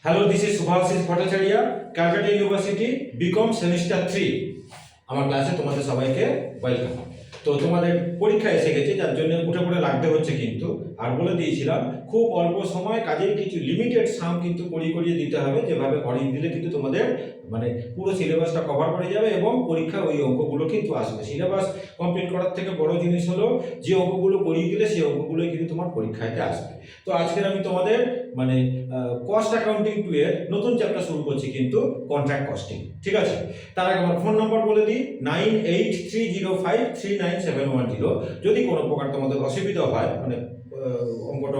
Hello, this is Subhasis Bhattacharya, Calcutta University, BCom Semester 3. আমার ক্লাসে তোমাদের সবাইকে ওয়েলকাম। তো তোমাদের পরীক্ষা এসে গেছে, যার জন্য উঠে পড়ে লাগতে হচ্ছে কিন্তু। আর বলে দিয়েছিলাম খুব অল্প সময় কাজের কিছু লিমিটেড সাম কিন্তু করিয়ে দিতে হবে, যেভাবে করিয়ে দিলে কিন্তু তোমাদের মানে পুরো সিলেবাসটা কভার করে যাবে এবং পরীক্ষা ওই অঙ্কগুলো কিন্তু আসবে। সিলেবাস কমপ্লিট করার থেকে বড় জিনিস হলো যে অঙ্কগুলো করিয়ে দিলে সেই অঙ্কগুলোই কিন্তু তোমার পরীক্ষাতে আসবে। তো আজকের আমি তোমাদের মানে কস্ট অ্যাকাউন্টিং 2 এর নতুন চ্যাপ্টার শুরু করছি কিন্তু কন্ট্রাক্ট কস্টিং। ঠিক আছে, তার আগে আমার ফোন নাম্বার বলে দিই 9830539710। যদি কোনো প্রকার তোমাদের অসুবিধা হয় মানে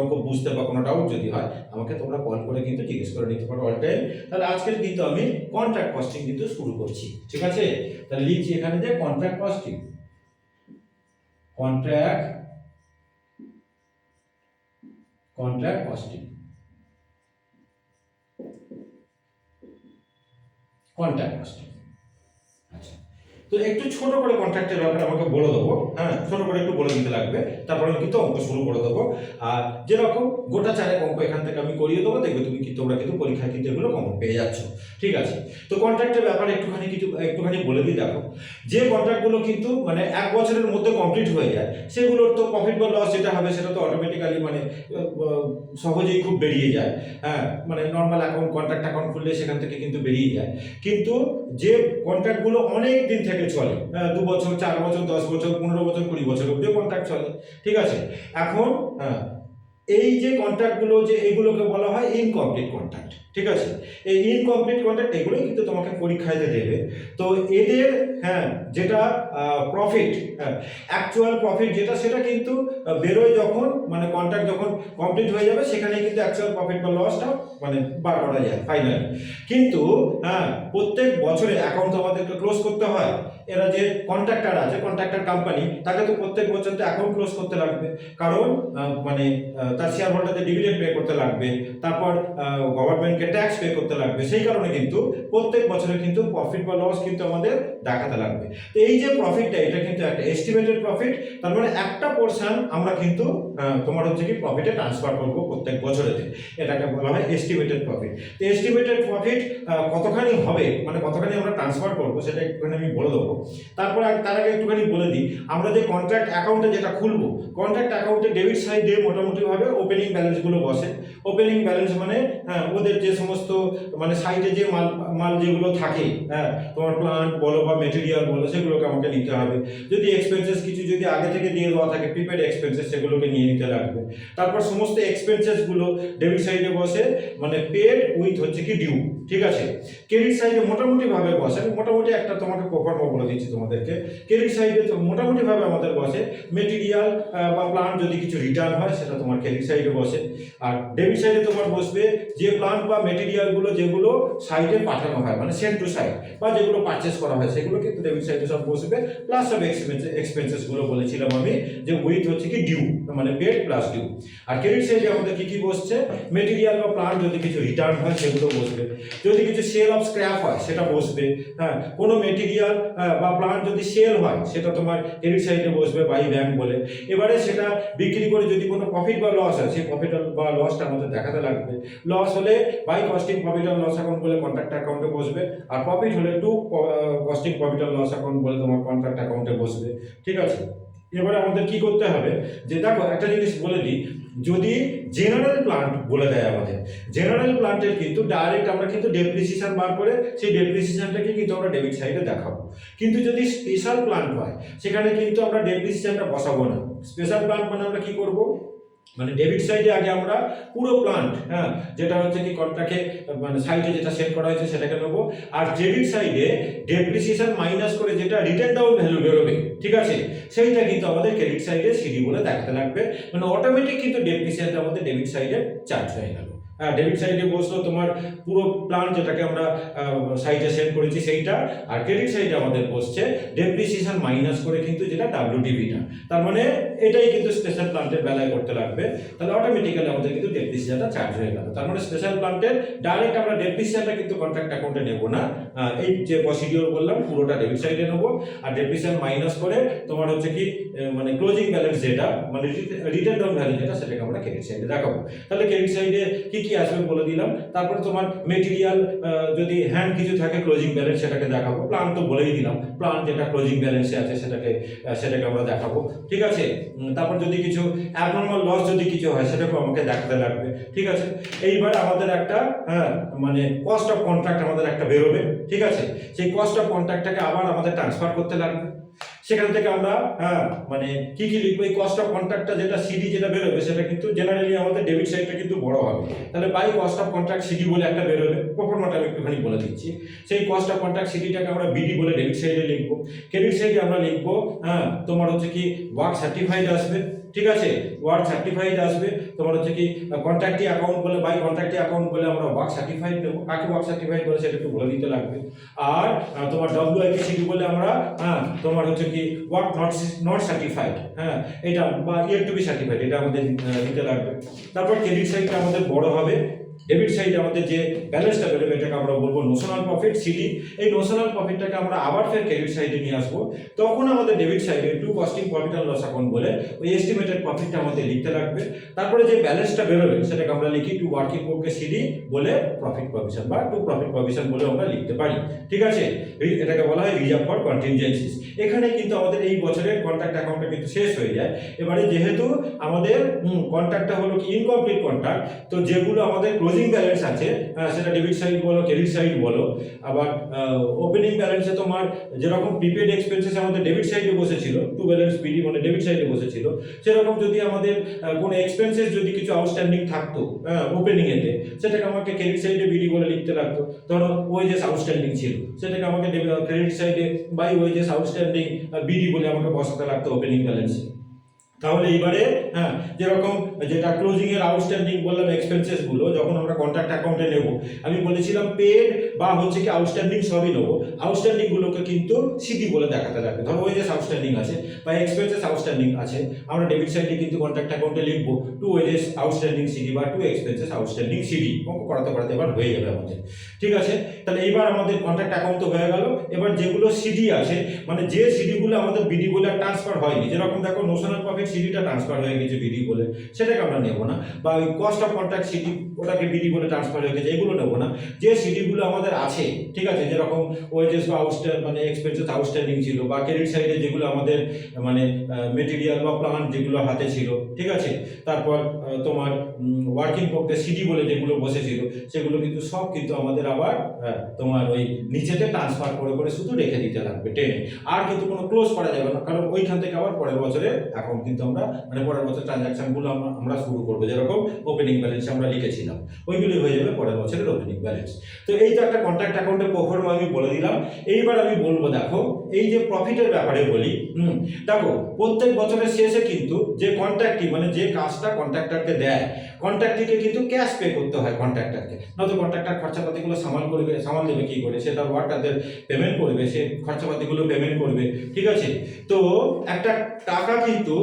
অঙ্ক বুঝতে বা কোনো ডাউট যদি হয় আমাকে তোমরা কল করে কিন্তু জিজ্ঞেস করে নিতে পারো অল টাইম। তাহলে আজকের কিন্তু আমি কন্ট্রাক্ট কস্টিং কিন্তু শুরু করছি। ঠিক আছে, তাহলে লিখছি এখানে যে contract costing, contract costing, contract costing. আচ্ছা, তো একটু ছোট করে কন্ট্রাক্টের ব্যাপারে আমাকে বলে দেবো। হ্যাঁ, ছোট করে একটু বলে দিতে লাগবে, তারপরে আমি কিন্তু অঙ্ক শুরু করে দেবো। আর যেরকম গোটা চারেক অঙ্ক এখান থেকে আমি করিয়ে দেবো, দেখবে তোমরা কিন্তু পরীক্ষায় কিন্তু এগুলো কমন পেয়ে যাচ্ছ। ঠিক আছে, তো কন্ট্রাক্টের ব্যাপারে একটুখানি বলে দিই। দেখো, যে কন্ট্রাক্টগুলো কিন্তু মানে 1 বছরের মধ্যে কমপ্লিট হয়ে যায় সেগুলোর তো প্রফিট বা লস যেটা হবে সেটা তো অটোমেটিক্যালি মানে সহজেই খুব বেরিয়ে যায়। হ্যাঁ, মানে নর্মাল কন্ট্রাক্ট অ্যাকাউন্ট খুললে সেখান থেকে কিন্তু বেরিয়ে যায়। কিন্তু যে কন্ট্রাক্টগুলো অনেক দিন থেকে চলে, 2 বছর 4 বছর 10 বছর 15 বছর 20 বছর অব্দি কন্ট্রাক্ট চলে। ঠিক আছে, এখন এই যে কন্ট্রাক্টগুলো যে এগুলোকে বলা হয় ইনকমপ্লিট কন্ট্রাক্ট। ঠিক আছে, এই ইনকমপ্লিট কন্ট্রাক্ট এগুলোই কিন্তু তোমাকে পরীক্ষায় দেবে। তো এদের যেটা প্রফিট, অ্যাকচুয়াল প্রফিট যেটা সেটা কিন্তু বেরোয় যখন মানে কন্ট্রাক্ট যখন কমপ্লিট হয়ে যাবে, সেখানে কিন্তু অ্যাকচুয়াল প্রফিট বা লসটা মানে বার করা যায় ফাইনালি। কিন্তু প্রত্যেক বছরে অ্যাকাউন্ট আমাদেরকে ক্লোজ করতে হয়। এরা যে কন্ট্রাক্টর আছে, কন্ট্রাক্টর কোম্পানি, তাকে তো প্রত্যেক বছর তো অ্যাকাউন্ট ক্লোজ করতে লাগবে, কারণ মানে তার শেয়ার হোল্ডারদের ডিভিডেন্ড পে করতে লাগবে, তারপর গভর্নমেন্টকে ট্যাক্স পে করতে লাগবে। সেই কারণে কিন্তু প্রত্যেক বছরে কিন্তু প্রফিট বা লস কিন্তু আমাদের দেখাতে লাগবে। তো এই যে প্রফিটটা, এটা কিন্তু একটা এস্টিমেটেড প্রফিট, তার মানে একটা পোর্শন আমরা কিন্তু তোমার হচ্ছে কি প্রফিটে ট্রান্সফার করব প্রত্যেক বছরেতে, এটাকে বলা হয় এস্টিমেটেড প্রফিট। তো এস্টিমেটেড প্রফিট কতখানি হবে মানে কতখানি আমরা ট্রান্সফার করব সেটা একটুখানি আমি বলে দেবো। তারপর তার আগে একটুখানি বলে দিই, আমরা যে কন্ট্রাক্ট অ্যাকাউন্টে যেটা খুলবো, কন্ট্রাক্ট অ্যাকাউন্টে ডেবিট সাইডে মোটামুটিভাবে ওপেনিং ব্যালেন্সগুলো বসে। ওপেনিং ব্যালেন্স মানে ওদের যে সমস্ত মানে সাইডে যে মাল যেগুলো থাকে, তোমার প্লান্ট বলো বা মেটেরিয়াল বলো, সেগুলোকে আমাকে নিতে হবে। যদি এক্সপেন্সেস কিছু যদি আগে থেকে দিয়ে দেওয়া থাকে প্রিপেড এক্সপেন্সেস, সেগুলোকে নিয়ে নিতে লাগবে। তারপর সমস্ত এক্সপেন্সেসগুলো ডেবিট সাইডে বসে মানে পেড উইথ হচ্ছে কি ডিউ। ঠিক আছে, ক্রেডিট সাইডে মোটামুটিভাবে বসে। আমি মোটামুটি একটা তোমাকে প্রপারভাবে বলে দিচ্ছি তোমাদেরকে। ক্রেডিট সাইডে তো মোটামুটিভাবে আমাদের বসে মেটেরিয়াল বা প্লান্ট যদি কিছু রিটার্ন হয় সেটা তোমার ক্রেডিট সাইডে বসে। আর ডেবিট সাইডে তোমার বসবে যে প্লান্ট বা মেটেরিয়ালগুলো যেগুলো সাইডে পাঠানো হয় মানে সেন্ড টু সাইড, বা যেগুলো পারচেস করা হয় সেগুলো কিন্তু ডেবিট সাইডে সব বসবে। প্লাস সব এক্সপেন্সেসগুলো বলেছিলাম আমি যে উইথ হচ্ছে কি ডিউ মানে পেড প্লাস ডিউ। আর ক্রেডিট সাইডে আমাদের কি বসছে, মেটেরিয়াল বা প্লান্ট যদি কিছু রিটার্ন হয় সেগুলো বসবে, যদি কিছু সেল অফ স্ক্র্যাপ হয় সেটা বসবে। কোনো মেটেরিয়াল বা প্লান্ট যদি সেল হয় সেটা তোমার ক্রেডিট সাইডে বসবে বাই ব্যাংক বলে। এবারে সেটা বিক্রি করে যদি কোনো প্রফিট বা লস হয়, সেই প্রফিট বা লসটা আমাদের দেখাতে লাগবে। লস হলে by costing profit and loss account বলে কন্ট্রাক্ট অ্যাকাউন্টে বসবে, আর প্রফিট হলে to costing profit and loss account বলে তোমার কন্ট্রাক্ট অ্যাকাউন্টে বসবে। ঠিক আছে, এবারে আমাদের কি করতে হবে যে দেখো একটা জিনিস বলে দিই, যদি জেনারেল প্লান্ট বলে দেয় আমাদের, জেনারেল প্লান্টের কিন্তু ডাইরেক্ট আমরা কিন্তু ডেপ্রিসিয়েশন বার করে সেই ডেপ্রিসিয়েশনটাকে কিন্তু আমরা ডেবিট সাইডে দেখাবো। কিন্তু যদি স্পেশাল প্লান্ট হয় সেখানে কিন্তু আমরা ডেপ্রিসিয়েশনটা বসাবো না। স্পেশাল প্লান্ট মানে আমরা কি করব, মানে ডেবিট সাইডে আগে আমরা পুরো প্লান্ট যেটা হচ্ছে কি কন্ট্রাক্টে মানে সাইডে যেটা সেট করা হয়েছে সেটাকে নেবো, আর ক্রেডিট সাইডে ডেপ্রিসিয়েশন মাইনাস করে যেটা রিটেন ডাউন ভ্যালু বেরোবে, ঠিক আছে, সেইটা কিন্তু আমাদের ক্রেডিট সাইডে সিডি বলে দেখাতে লাগবে। মানে অটোমেটিক কিন্তু ডেপ্রিসিয়েশনটা আমাদের ডেবিট সাইডে চার্জ হয়ে গেল। ডেবিট সাইডে বসলো তোমার পুরো প্লান যেটাকে আমরা সাইডে সেট করেছি সেইটা, আর ক্রেডিট সাইডে আমাদের বসছে ডেপ্রিসিয়েশন মাইনাস করে কিন্তু যেটা ডাব্লিউটিভিটা। তার মানে এটাই কিন্তু স্পেশাল প্লান্টের বেলায় করতে লাগবে। তাহলে অটোমেটিক্যালি আমাদের কিন্তু ডেপ্রিসিয়েশনটা চার্জ হয়ে গেল। তার মানে স্পেশাল প্লান্টের ডাইরেক্ট আমরা ডেপ্রিসিয়েশনটা কিন্তু কন্ট্রাক্ট অ্যাকাউন্টে নেব না। এই যে প্রসিডিওর বললাম পুরোটা ডেবিট সাইডে নেব, আর ডেপ্রিসিয়েশন মাইনাস করে তোমার হচ্ছে কি মানে ক্লোজিং ব্যালেন্স যেটা মানে রিটেন ডাউন ভ্যালু যেটা সেটাকে আমরা ক্রেডিট সাইডে দেখাবো। তাহলে ক্রেডিট সাইডে কি কি আসবে বলে দিলাম। তারপরে তোমার মেটেরিয়াল যদি হ্যান্ড কিছু থাকে ক্লোজিং ব্যালেন্স সেটাকে দেখাবো। প্ল্যান তো বলেই দিলাম, প্ল্যান যেটা ক্লোজিং ব্যালেন্সে আছে সেটাকে আমরা দেখাবো, ঠিক আছে। তারপর যদি কিছু অ্যাবনর্মাল লস যদি কিছু হয় সেটাকেও আমাকে দেখাতে লাগবে, ঠিক আছে। এইবার আমাদের একটা মানে কস্ট অফ কন্ট্রাক্ট আমাদের একটা বেরোবে, ঠিক আছে। সেই কস্ট অফ কন্ট্রাক্টটাকে আবার আমাদের ট্রান্সফার করতে লাগবে। সেখান থেকে আমরা মানে কি কি লিখবো, এই কস্ট অফ কন্ট্রাক্টটা যেটা সিডি যেটা বেরোবে সেটা কিন্তু জেনারেলি আমাদের ডেবিট সাইডটা কিন্তু বড় হবে। তাহলে by cost of contract CD বলে একটা বেরোবে, প্রফর্মাটা আমি একটুখানি বলে দিচ্ছি। সেই কস্ট অফ কন্ট্রাক্ট সিডিটাকে আমরা বিডি বলে ডেবিট সাইডে লিখবো। ক্রেডিট সাইডে আমরা লিখবো তোমার হচ্ছে কি ওয়ার্ক সার্টিফাইড আসবে, ঠিক আছে। ওয়ার্ক সার্টিফাইড আসবে তোমার হচ্ছে কি কন্ট্রাক্টি অ্যাকাউন্ট বলে, বাই কন্ট্রাক্টি অ্যাকাউন্ট বলে আমরা ওয়ার্ক সার্টিফাইড দেবো। কাকে ওয়ার্ক সার্টিফাইড বলে সেটা একটু বলে দিতে লাগবে। আর তোমার ডব্লিউআইপিসিডি বলে আমরা তোমার হচ্ছে কি ওয়ার্ক নট সার্টিফাইড, এটা বা ইয়েট টু বি সার্টিফাইড এটা আমাদের দিতে লাগবে। তারপর ক্রেডিট সাইডটা আমাদের বড় হবে। ডেবিট সাইডে আমাদের যে ব্যালেন্সটা বেরোবে এটাকে আমরা বলবো নোশনাল প্রফিট সিডি। এই নোশনাল প্রফিটটাকে আমরা আবার ফের ক্রেডিট সাইডে নিয়ে আসবো। তখন আমাদের ডেবিট সাইডে to costing profit and loss account বলে ওই এস্টিমেটেড প্রফিটটা আমাদের লিখতে লাগবে। তারপরে যে ব্যালেন্সটা বেরোবে সেটাকে আমরা লিখি টু ওয়ার্কিং প্রোগ্রেস সিডি বলে প্রফিট প্রভিশন বা টু প্রফিট প্রভিশন বলে আমরা লিখতে পারি, ঠিক আছে। এটাকে বলা হয় রিজার্ভ ফর কন্টিনজেন্সিস। এখানে কিন্তু আমাদের এই বছরের কন্ট্রাক্ট অ্যাকাউন্টটা কিন্তু শেষ হয়ে যায়। এবারে যেহেতু আমাদের কন্ট্রাক্টটা হলো কি ইনকমপ্লিট কন্ট্রাক্ট, তো যেগুলো আমাদের ক্লোজিং ব্যালেন্স আছে সেটা ডেবিট সাইড বলো ক্রেডিট সাইড বলো। আবার ওপেনিং ব্যালেন্সে তোমার যেরকম প্রিপেড এক্সপেন্সেস আমাদের ডেবিট সাইডে বসেছিল, টু ব্যালেন্স বিডি মানে ডেবিট সাইডে বসেছিল, সেরকম যদি আমাদের কোনো এক্সপেন্সেস যদি কিছু আউটস্ট্যান্ডিং থাকতো ওপেনিং এতে, সেটাকে আমাকে ক্রেডিট সাইডে বিডি বলে লিখতে লাগতো। ধরো ওয়েজেস আউটস্ট্যান্ডিং ছিল, সেটাকে আমাকে ক্রেডিট সাইডে বাই ওয়েজেস আউটস্ট্যান্ডিং বিডি বলে আমাকে বসাতে লাগতো ওপেনিং ব্যালেন্সে। তাহলে এইবারে যেরকম যেটা ক্লোজিং এর আউটস্ট্যান্ডিং বললাম এক্সপেন্সেস গুলো যখন আমরা কন্ট্রাক্ট অ্যাকাউন্টে নেব, আমি বলেছিলাম পেড বা হচ্ছে কি আউটস্ট্যান্ডিং সবই নেবো। আউটস্ট্যান্ডিং গুলোকে কিন্তু সিডি বলে দেখাতে লাগবে। ধরো ওয়েজেস আউটস্ট্যান্ডিং আছে বা এক্সপেন্সেস আউটস্ট্যান্ডিং আছে, আমরা ডেবিট সাইডে কিন্তু কন্ট্রাক্ট অ্যাকাউন্টে লিখবো টু ওয়েজেস আউটস্ট্যান্ডিং সিডি বা টু এক্সপেন্সেস আউটস্ট্যান্ডিং সিডি। অঙ্ক করাতে এবার হয়ে যাবে আমাদের, ঠিক আছে। তাহলে এইবার আমাদের কন্ট্রাক্ট অ্যাকাউন্ট তো হয়ে গেল। এবার যেগুলো সিডি আছে মানে যে সিডি গুলো আমাদের বিডি বলে ট্রান্সফার হয়নি, যেরকম দেখো নোশনাল প্রফিট সিডিটা ট্রান্সফার হয়ে গেছে বিডি বলে, সেটাকে আমরা নেব না। বা ওই কস্ট অফ কন্ট্রাক্ট সিডি ওটাকে বিডি বলে ট্রান্সফার হয়ে গেছে, এগুলো নেব না। যে সিডিগুলো আমাদের আছে, ঠিক আছে, যেরকম ওয়েজেস বা মানে এক্সপেন্সেস আউটস্ট্যান্ডিং ছিল বা ক্রেডিট সাইডে যেগুলো আমাদের মানে মেটেরিয়াল বা প্লান্ট যেগুলো হাতে ছিল, ঠিক আছে। তারপর তোমার ওয়ার্কিং প্রোগ্রেস সিডি বলে যেগুলো বসেছিল সেগুলো কিন্তু সব কিন্তু আমাদের আবার তোমার ওই নিচেতে ট্রান্সফার করে শুধু রেখে দিতে লাগবে টেনে। আর কিন্তু কোনো ক্লোজ করা যাবে না, কারণ ওইখান থেকে আবার পরের বছরে অ্যাকাউন্ট কিন্তু আমরা মানে পরের বছর ট্রানজাকশনগুলো আমরা শুরু করবো। যেরকম ওপেনিং ব্যালেন্স আমরা লিখেছিলাম ওইগুলি হয়ে যাবে পরের বছরের ওপেনিং ব্যালেন্স। তো এই তো একটা কন্ট্রাক্ট অ্যাকাউন্টের প্রফর্মা আমি বলে দিলাম। এইবার আমি বলবো দেখো এই যে প্রফিটের ব্যাপারে বলি। দেখো প্রত্যেক বছরের শেষে কিন্তু যে কন্ট্রাক্টটি মানে যে কাজটা কন্ট্রাক্টরকে দেয়, কন্ট্রাক্টরকে কিন্তু ক্যাশ পে করতে হয় কন্ট্রাক্টরকে। নয়তো কন্ট্রাক্টর খরচাপাতিগুলো সামাল দেবে কি করে, সে তার ওয়ার্কারদের পেমেন্ট করবে, সে খরচাপাতিগুলো পেমেন্ট করবে, ঠিক আছে। তো একটা টাকা কিন্তু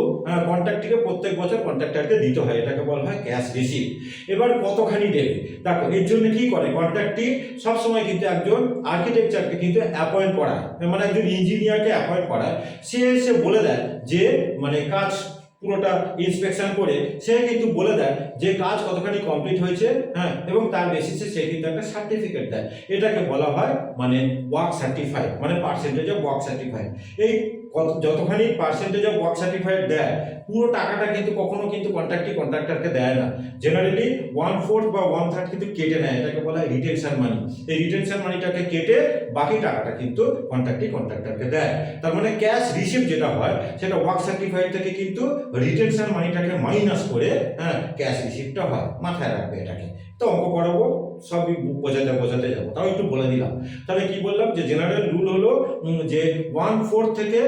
কন্ট্রাক্টরকে প্রত্যেক বছর কন্ট্রাক্টরকে দিতে হয়, এটাকে বলা হয় ক্যাশ রিসিপ্ট। এবার কতখানি দেবে দেখো, এর জন্য কি করে কন্ট্রাক্টটি সবসময় কিন্তু একজন আর্কিটেকচারকে কিন্তু অ্যাপয়েন্ট করায়, মানে একজন ইঞ্জিনিয়ারকে অ্যাপয়েন্ট করায়। সে বলে দেয় যে মানে কাজ পুরোটা ইন্সপেকশন করে সে কিন্তু বলে দেয় যে কাজ কতখানি কমপ্লিট হয়েছে, এবং তার বেসিসে সে কিন্তু একটা সার্টিফিকেট দেয়। এটাকে বলা হয় মানে ওয়ার্ক সার্টিফাইড, মানে পার্সেন্টেজ অফ ওয়ার্ক সার্টিফাইড। এই যতখানি পার্সেন্টেজ অফ ওয়ার্ক সার্টিফাইড দেয় পুরো টাকাটা কিন্তু কখনো কিন্তু কন্ট্রাক্টরকে দেয় না। জেনারেলি 1/4 বা 1/3 কিন্তু কেটে নেয়, এটাকে বলা হয় রিটেনশন মানি। এই রিটেনশন মানিটাকে কেটে বাকি টাকাটা কিন্তু কন্ট্রাক্টরকে দেয়। তার মানে ক্যাশ রিসিপ্ট যেটা হয় সেটা ওয়ার্ক সার্টিফাইড থেকে কিন্তু রিটেনশন মানিটাকে মাইনাস করে ক্যাশ রিসিপ্টটা হয়। মাথায় রাখবে এটাকে। তো অঙ্ক করাবো সবই বোঝাতে যাবো, তাও একটু বলে দিলাম। তাহলে কি বললাম যে জেনারেল রুল হলো যে 1/4 থেকে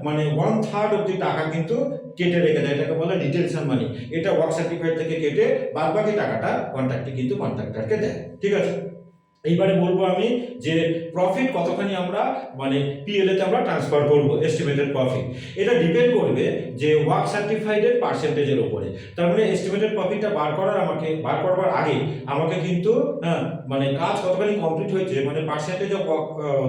মানে 1/3 অব্দি টাকা কিন্তু কেটে রেখে দেয়, এটাকে বলে রিটেনশন মানি। এটা ওয়ার্ক সার্টিফাইড থেকে কেটে বাদ বাকি টাকাটা কন্ট্রাক্টে কিন্তু কন্ট্রাক্টরকে দেয়, ঠিক আছে। এইবারে বলবো আমি যে প্রফিট কতখানি আমরা মানে পিএলএ তে আমরা ট্রান্সফার করব, এস্টিমেটেড প্রফিট। এটা ডিপেন্ড করবে যে ওয়ার্ক সার্টিফাইডের পার্সেন্টেজের উপরে। তার মানে এস্টিমেটেড প্রফিটটা বার করবার আগে আমাকে কিন্তু মানে কাজ কতখানি কমপ্লিট হয়েছে, মানে পার্সেন্টেজ অফ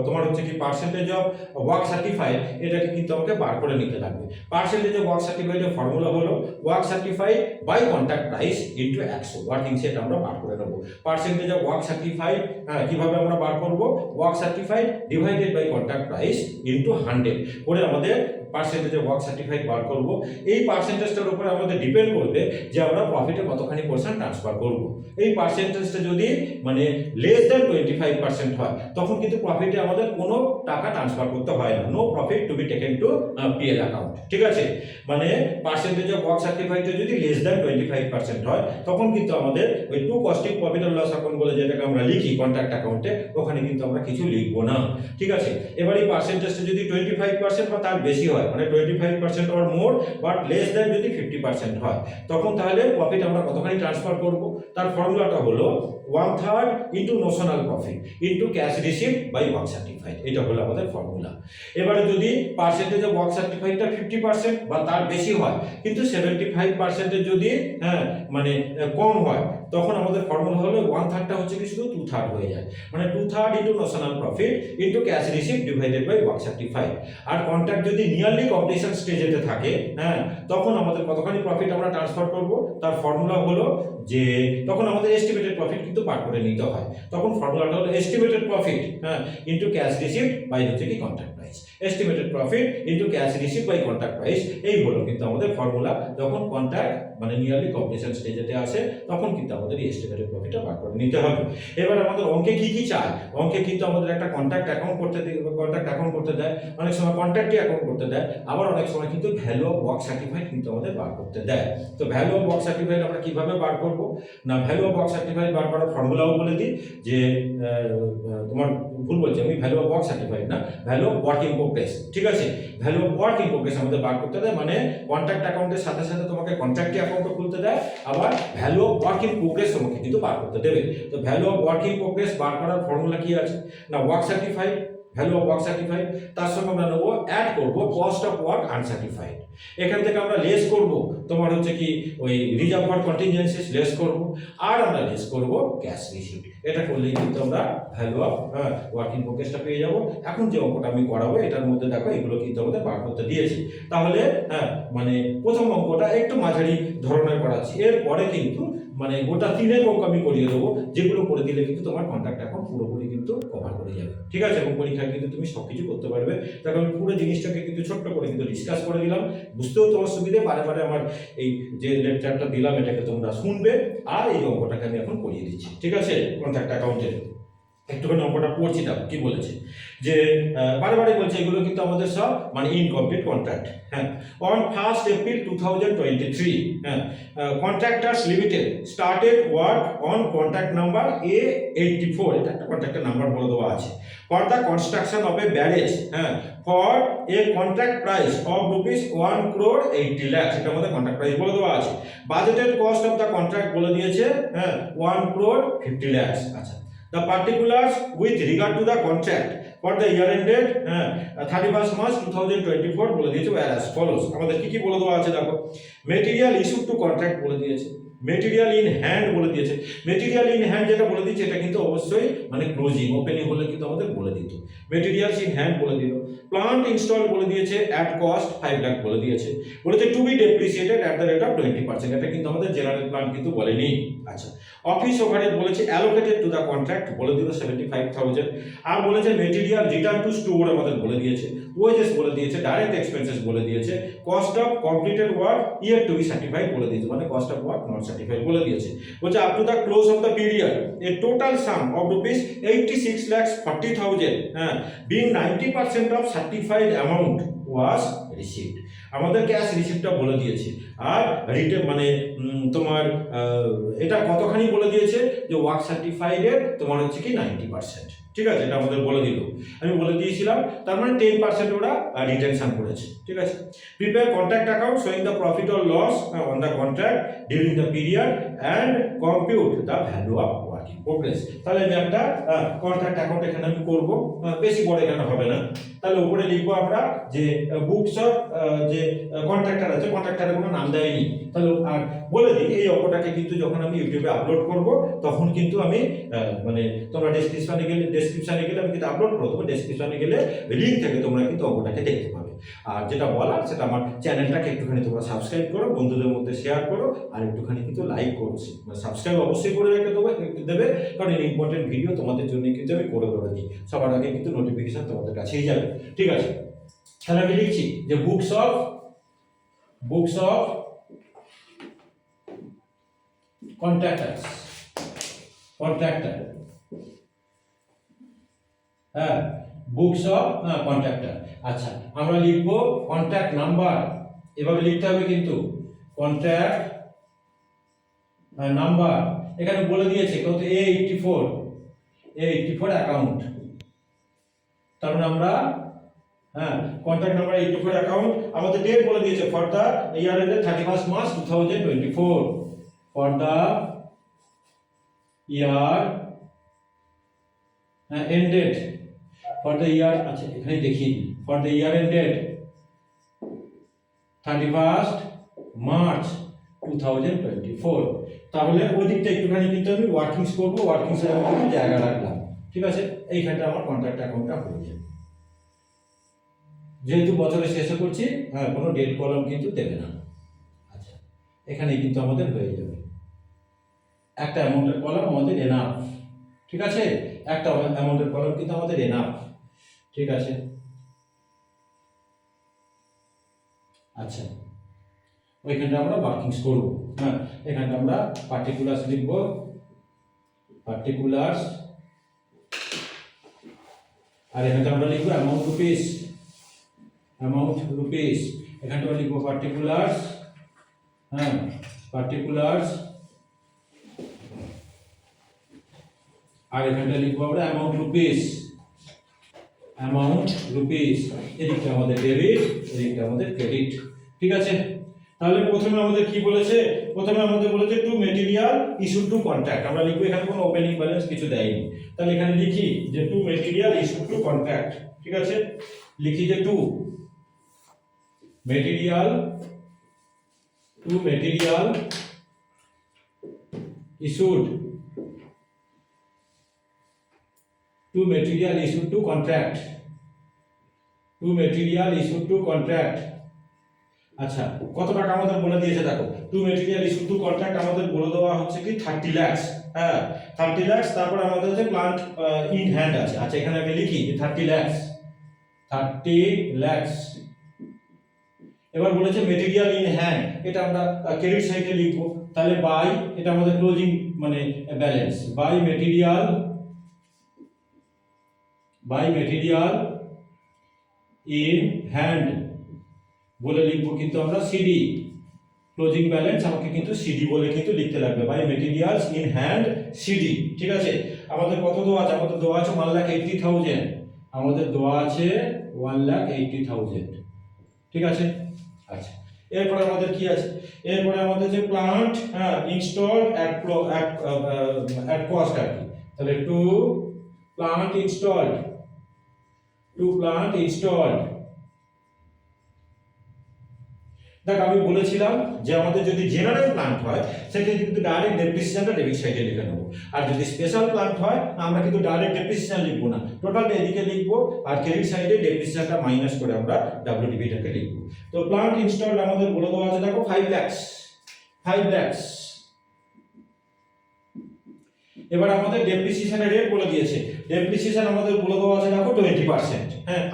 তোমার হচ্ছে কি পার্সেন্টেজ অফ ওয়ার্ক সার্টিফাইড, এটাকে কিন্তু আমাকে বার করে নিতে লাগবে। পার্সেন্টেজ অফ ওয়ার্ক সার্টিফাইডের ফর্মুলা হলো work certified by contract price into 100, working set আমরা বার করে নেব। পার্সেন্টেজ অফ ওয়ার্ক সার্টিফাইড কিভাবে আমরা বার করব, work certified divided by contract price into 100 করে আমাদের পার্সেন্টেজ অফ ওয়ার্ক সার্টিফাইড বার করব। এই পার্সেন্টেজটার উপরে আমাদের ডিপেন্ড করবে যে আমরা প্রফিটে কতখানি পার্সেন্ট ট্রান্সফার করব। এই পার্সেন্টেজটা যদি মানে লেস দ্যান 25% হয় তখন কিন্তু প্রফিটে আমাদের কোনো টাকা ট্রান্সফার করতে হয় না, no profit to be taken to PL account. ঠিক আছে, মানে পার্সেন্টেজ অফ ওয়ার্ক সার্টিফাইডে যদি লেস দ্যান 25% হয় তখন কিন্তু আমাদের ওই to costing profit and loss account বলে যেটাকে আমরা লিখি কন্ট্রাক্ট অ্যাকাউন্টে, ওখানে কিন্তু আমরা কিছু লিখবো না। ঠিক আছে, এবার এই পার্সেন্টেজটা যদি 25% বা তার বেশি হয়, মানে 25% or more but less than যদি 50% হয়, তখন তাহলে প্রফিট আমরা কতখানি ট্রান্সফার করব। তার ফর্মুলাটা হলো 1/3 into notional profit into cash received by work certified, এটা হলো আমাদের ফর্মুলা। এবারে যদি পার্সেন্টেজ অফ ওয়ার্ক সার্টিফাইডটা 50% বা তার বেশি হয় কিন্তু 75% যদি মানে কম হয়, তখন আমাদের ফর্মুলা হলো 1/3টা হচ্ছে কি শুধু 2/3 হয়ে যায়, মানে 2/3 into notional profit into cash received divided by work certified. আর কন্ট্রাক্ট যদি নিয়ারলি কমপ্লিশন স্টেজেতে থাকে তখন আমাদের কতখানি প্রফিট আমরা ট্রান্সফার করব, তার ফর্মুলা হলো যে তখন আমাদের এস্টিমেটেড প্রফিট কিন্তু বার করে নিতে হয়। তখন ফর্মুলাটা হলো estimated profit into cash received by হচ্ছে কি contract price, estimated profit into cash received by contract price. এই হলো কিন্তু আমাদের ফর্মুলা। যখন কন্ট্রাক্ট মানে নিয়ারলি কমপ্লিশন স্টেজেতে আসে তখন কিন্তু আমাদের এই এস্টিমেটেড প্রফিটটা বার করে নিতে হবে। এবার আমাদের অঙ্কে কি কি চায়, অঙ্কে কিন্তু আমাদের একটা কন্ট্রাক্ট অ্যাকাউন্ট করতে দেয়, অনেক সময় কন্ট্রাক্টই অ্যাকাউন্ট করতে দেয়, আবার অনেক সময় কিন্তু ভ্যালু অফ ওয়ার্ক সার্টিফাইড কিন্তু আমাদের বার করতে দেয়। তো ভ্যালু অফ ওয়ার্ক সার্টিফাইড আমরা কিভাবে বার করব না, ভ্যালু অফ ওয়ার্ক সার্টিফাইড বার করার ফর্মুলাও বলে দিই যে তোমার ভুল বলছি আমি, ভ্যালু অফ ওয়ার্ক সার্টিফাইড না, value of work in progress. ঠিক আছে, value of work in progress আমাদের বার করতে দেয়, মানে কন্ট্রাক্ট অ্যাকাউন্টের সাথে সাথে তোমাকে কন্ট্রাক্টই অ্যাকাউন্টও খুলতে দেয়, আবার value of work in progress তোমাকে কিন্তু বার করতে দেবে। তো value of work in progress বার করার ফর্মুলা কি আছে না, work certified value of work certified, তার সঙ্গে আমরা নেবো অ্যাড করবো কস্ট অফ ওয়ার্ক আনসার্টিফাইড। এখান থেকে আমরা লেস করব তোমার হচ্ছে কি ওই রিজার্ভ ফর কন্টিনজেন্সিস লেস করব, আর আমরা লেস করব ক্যাশ রিসিপ্ট। এটা করলেই কিন্তু আমরা ভ্যালু অফ ওয়ার্কিং প্রোগ্রেসটা পেয়ে যাব। এখন যে অঙ্কটা আমি করাবো এটার মধ্যে দেখো এগুলো কিন্তু আমাদের বার করতে দিয়েছি। তাহলে মানে প্রথম অঙ্কটা একটু মাঝারি ধরনের করাচ্ছি, এরপরে কিন্তু মানে গোটা 3 অঙ্ক আমি করিয়ে দেবো, যেগুলো করে দিলে কিন্তু তোমার কন্ট্রাক্ট এখন পুরোপুরি কিন্তু কভার করে যাবে। ঠিক আছে, এবং পরীক্ষায় কিন্তু তুমি সবকিছু করতে পারবে। দেখো আমি পুরো জিনিসটাকে কিন্তু ছোট্ট করে কিন্তু ডিসকাস করে দিলাম, বুঝতেও তোমার সুবিধে, বারে বারে আমার এই যে লেকচারটা দিলাম এটাকে তোমরা শুনবে, আর এই অঙ্কটাকে আমি এখন করিয়ে দিচ্ছি। ঠিক আছে, কন্ট্রাক্ট অ্যাকাউন্টের একটুখানি অঙ্কটা পড়ছি, দাও কি বলেছে যে বারে বারে বলছে এগুলো কিন্তু আমাদের সব মানে incomplete contract. On 1st April 2023 contractors limited started work on contract number A84, এটা একটা কন্ট্রাক্টের নাম্বার বলে দেওয়া আছে, for the construction of A barrage for a contract price of ₹1,80 lakh, এটা আমাদের কন্ট্রাক্ট প্রাইস বলে দেওয়া আছে। Budgeted cost of the contract বলে দিয়েছে 1,50 লাখ। আচ্ছা, the particulars with regard to the contract for the year ended 31st March 2024 বলে দিয়েছে as follows। আমাদের কি কি বলে দেওয়া আছে দেখো, মেটেরিয়াল ইস্যু টু কন্ট্রাক্ট বলে দিয়েছে, মেটেরিয়াল ইন হ্যান্ড বলে দিয়েছে। মেটেরিয়াল ইন হ্যান্ড যেটা বলে দিয়েছে এটা কিন্তু অবশ্যই মানে ক্লোজিং ওপেনিং হলে কিন্তু আমাদের বলে দিত। মেটেরিয়ালস ইন হ্যান্ড বলে দিল, প্লান্ট ইনস্টল বলে দিয়েছে, অ্যাট কস্ট 5 লাখ বলে দিয়েছে, বলেছে to be depreciated at the rate of 20%, এটা কিন্তু আমাদের জেনারেল প্ল্যান কিন্তু বলেনি। আচ্ছা, অফিস ওভারহেড বলেছে অ্যালোকেটেড টু দ্য কন্ট্রাক্ট বলে দিল 75,000, আর বলেছে মেটেরিয়াল রিটার্ন টু স্টোর আমাদের বলে দিয়েছে, ওয়েজেস বলে দিয়েছে, ডাইরেক্ট এক্সপেন্সেস বলে দিয়েছে, cost of completed work yet to be certified বলে দিয়েছে, মানে cost of work not certified বলে দিয়েছে। বলছে up to the close of the period a total sum of ₹86,40,000 being 90% of certified amount was received, আমাদের cash রিসিপ্টটা বলে দিয়েছে। আর রিটেন মানে তোমার এটা কতখানি বলে দিয়েছে যে ওয়ার্ক সার্টিফাইডের তোমার হচ্ছে কি 90%। ঠিক আছে, এটা আমাদের বলে দিল, আমি বলে দিয়েছিলাম, তার মানে 10% ওরা রিটেনশন করেছে। ঠিক আছে, prepare contract account showing the profit or loss on the contract during the period and compute the value of working progress. তাহলে আমি একটা কন্ট্রাক্ট অ্যাকাউন্ট এখানে আমি করব, বেশি বড় এখানে হবে না। তাহলে উপরে লিখবো আমরা যে বুকস অফ যে কন্ট্রাক্টর আছে, কন্ট্রাক্টরের কোনো নাম দেয়নি। তাহলে আর বলে দিই এই অঙ্কটাকে কিন্তু যখন আমি ইউটিউবে আপলোড করব তখন কিন্তু আমি মানে তোমরা ডেসক্রিপশনে গেলে আমি কিন্তু আপলোড করে দেবো। ডেসক্রিপশনে গেলে লিঙ্ক থেকে তোমরা কিন্তু অঙ্কটাকে দেখতে পাবে। আর যেটা বলার সেটা আমার চ্যানেলটাকে একটুখানি তোমরা সাবস্ক্রাইব করো, বন্ধুদের মধ্যে শেয়ার করো, আর একটুখানি কিন্তু লাইক করছি, মানে সাবস্ক্রাইব অবশ্যই করে রেখে দেবে, কারণ এই ইম্পর্টেন্ট ভিডিও তোমাদের জন্য কিন্তু আমি করে দিই। সবার আগে কিন্তু নোটিফিকেশন তোমাদের কাছেই যাবে। ঠিক আছে, তাহলে আমি লিখছি যে বুকস অফ কন্ট্রাক্টর, হ্যাঁ বুকস অফ কন্ট্রাক্টর। আচ্ছা, আমরা লিখবো কন্ট্রাক্ট নাম্বার, এভাবে লিখতে হবে কিন্তু কন্ট্রাক্ট নাম্বার। এখানে বলে দিয়েছে কত, A84 অ্যাকাউন্ট। তার মানে আমরা কন্ট্রাক্ট নাম্বার 84 অ্যাকাউন্ট। আমাদের ডেট বলে দিয়েছে for the year ended 31 March 2024, for the year ended, for the year, আচ্ছা এখানে দেখিয়ে দিই, for the year ended 31 March 2024। তাহলে ওই দিকটা একটুখানি কিন্তু আমি ওয়ার্কিংস করবো, ওয়ার্কিংসের আমি কিন্তু জায়গা রাখলাম। ঠিক আছে, এইখানটা আমার কন্ট্রাক্ট অ্যাকাউন্টটা হয়ে যাবে। যেহেতু বছরের শেষে করছি, কোনো ডেট কলম কিন্তু দেবে না। আচ্ছা, এখানেই কিন্তু আমাদের হয়ে যাবে একটা অ্যামাউন্টের কলম আমাদের এনাফ। ঠিক আছে, একটা অ্যামাউন্টের কলম কিন্তু আমাদের এনাফ। ঠিক আছে, আচ্ছা ওইখানটা আমরা ওয়ার্কিংস করবো। এখানটা আমরা পার্টিকুলার্স লিখবো, পার্টিকুলার্স, আর এখানটা আমরা লিখবো অ্যামাউন্ট রুপিস, এখানটা আমরা লিখবো পার্টিকুলার্স, পার্টিকুলার্স, আর এখানটা লিখবো আমরা অ্যামাউন্ট রুপিস। এদিকটা আমাদের ডেবিট, এদিকটা আমাদের ক্রেডিট। ঠিক আছে, তাহলে প্রথমে আমাদের কি বলেছে, প্রথমে আমাদের বলেছে to material issued to contract. আমরা লিখবো, এখানে কোনো ওপেনিং ব্যালেন্স কিছু দেয়নি, তাহলে এখানে লিখি যে to material issued to contract. ঠিক আছে, লিখি যে to material issued to contract, আচ্ছা কত টাকা আমাদের বলে দিয়েছে দেখো, to material issued to contract আমাদের বলে দেওয়া হচ্ছে কি 30 লাখ। 30 লাখ। তারপর আমাদের হচ্ছে প্লান্ট ইন হ্যান্ড আছে। আচ্ছা এখানে আমি লিখি যে 30 লাখ। এবার বলেছে মেটেরিয়াল ইন হ্যান্ড, এটা আমরা ক্রেডিট সাইডে লিখবো। তাহলে বাই, এটা আমাদের ক্লোজিং মানে balance, by material in hand বলে লিখবো কিন্তু আমরা সিডি, ক্লোজিং ব্যালেন্স আমাকে কিন্তু সিডি বলে কিন্তু লিখতে লাগবে, by materials in hand CD. ঠিক আছে, আমাদের কত দেওয়া আছে, আমাদের দেওয়া আছে 1,80,000, আমাদের দেওয়া আছে 1,80,000। ঠিক আছে, আচ্ছা এরপরে আমাদের কি আছে, এরপরে আমাদের যে প্লান্ট ইনস্টলড অ্যাট কস্ট আর কি। তাহলে টু প্লান্ট ইনস্টলড। দেখ আমি বলেছিলাম যে আমাদের যদি জেনারেল প্লান্ট হয় সেক্ষেত্রে কিন্তু ডাইরেক্ট ডেপ্রিসিয়েশনটা ডেবিট সাইডে লিখে নেবো, আর যদি স্পেশাল প্লান্ট হয় আমরা কিন্তু ডাইরেক্ট ডেপ্রিসিয়েশন লিখবো না, টোটালটা এদিকে লিখবো, আর ক্রেডিট সাইডে ডেপ্রিসিয়েশনটা মাইনাস করে আমরা WDVটাকে লিখবো। তো প্লান্ট ইনস্টলড আমাদের বলে দেওয়া আছে দেখো 5 লাখ। এবার আমাদের ডেপ্রিসিয়েশনের রেট বলে দিয়েছে, ডেপ্রিসিয়েশন আমাদের বলে দেওয়া আছে দেখো 20%।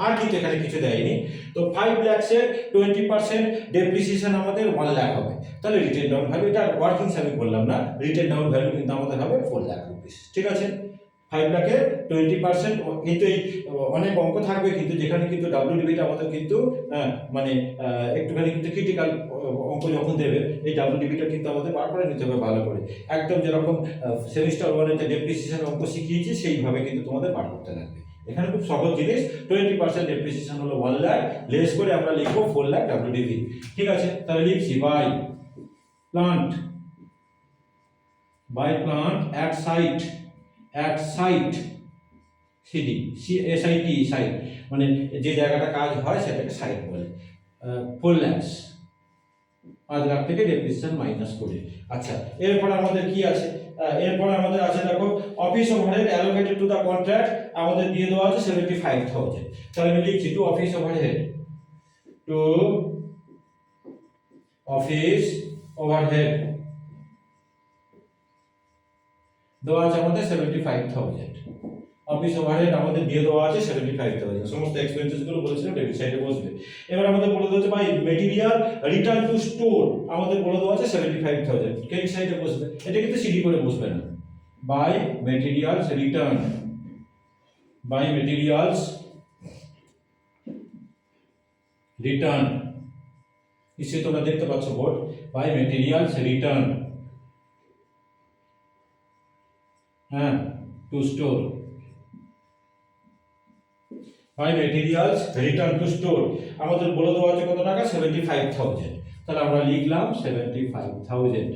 আর কিন্তু এখানে কিছু দেয়নি। তো 5 লাখের 20% ডেপ্রিসিয়েশন আমাদের 1 লাখ হবে। তাহলে রিটেন ডাউন ভ্যালু, এটা ওয়ার্কিংস আমি বললাম না, রিটেন ডাউন ভ্যালু কিন্তু আমাদের হবে 4 লাখ রুপিস। ঠিক আছে, 5 লাখের 20%। কিন্তু এই অনেক অঙ্ক থাকবে কিন্তু যেখানে কিন্তু WDVটা আমাদের কিন্তু মানে একটুখানি কিন্তু ক্রিটিক্যাল অঙ্ক যখন দেবে এই WDVটা কিন্তু আমাদের বার করে নিতে হবে ভালো করে, একদম যেরকম সেমিস্টার 1-এ ডেপ্রিসিয়েশন অঙ্ক শিখিয়েছি সেইভাবে কিন্তু তোমাদের বার করতে লাগবে। এখানে খুব সহজ জিনিস, 20% ডেপ্রিসিয়েশন হলো 1 লাখ, লেস করে আমরা লিখবো 4 লাখ WDV। ঠিক আছে, তাহলে লিখছি by plant by plant at site CD SIT site, মানে যে জায়গাটা কাজ হয় সেটাকে সাইট বলে। 4 লাখ, 5 লাখ থেকে ডেপ্রিসিয়েশন মাইনাস করে। আচ্ছা, এরপরে আমাদের কি আছে? এরপরে আমাদের আছে দেখো office overhead allocated to the contract, আমাদের দিয়ে দেওয়া আছে 75,000। তাহলে আমি লিখছি to office overhead, to office overhead দেওয়া আছে আমাদের 75,000। অফিস ওভারহেড আমাদের দিয়ে দেওয়া আছে 75,000। সমস্ত এক্সপেন্সেস গুলো বলেছিলাম ডেবিট সাইডে বসবে। এবার আমাদের বলে দেওয়া আছে by material return to store, আমাদের বলে দেওয়া আছে 75,000, ক্রেডিট সাইডে বসবে। এটা কিন্তু সিডি করে বসবে না। By materials return, by materials return, নিশ্চয়ই তোমরা দেখতে পাচ্ছ বোর্ড, বাই মেটেরিয়ালস রিটার্ন, হ্যাঁ, to store, by materials return to store আমাদের বলে দেওয়া আছে কত টাকা? 75,000। তাহলে আমরা লিখলাম 75,000।